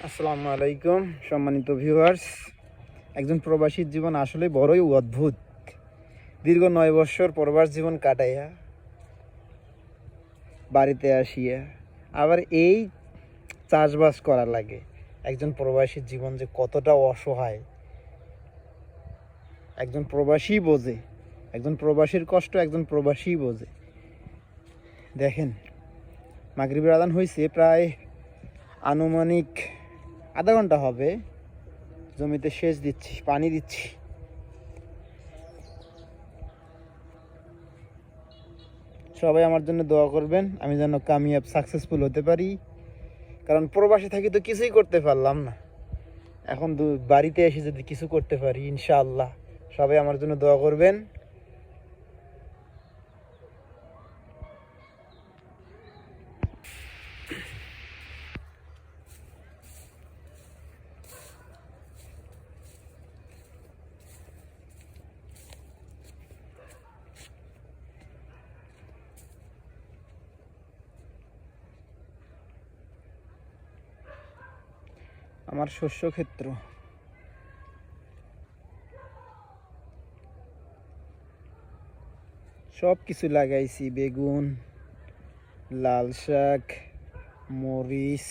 আসসালামু আলাইকুম সম্মানিত ভিউয়ার্স। একজন প্রবাসীর জীবন আসলে বড়ই অদ্ভুত। দীর্ঘ 9 বছর প্রবাস জীবন কাটাইয়া বাড়িতে আসিয়া আবার এই চাষবাস করা লাগে। একজন প্রবাসীর জীবন যে কতটা অসহায় একজন প্রবাসী বোঝে। একজন প্রবাসীর কষ্ট একজন প্রবাসী বোঝে। দেখেন, মাগরিবের আজান হয়েছে, প্রায় আনুমানিক আধা ঘন্টা হবে। জমিতে সেচ দিচ্ছি, পানি দিচ্ছি। সবাই আমার জন্য দোয়া করবেন, আমি যেন কামিয়াব সাকসেসফুল হতে পারি। কারণ প্রবাসে থাকি তো কিছুই করতে পারলাম না। এখন বাড়িতে এসে যদি কিছু করতে পারি ইনশাআল্লাহ, সবাই আমার জন্য দোয়া করবেন। আমার শস্য ক্ষেত্র, সব কিছু লাগাইছি: বেগুন, লাল শাক, মরিচ,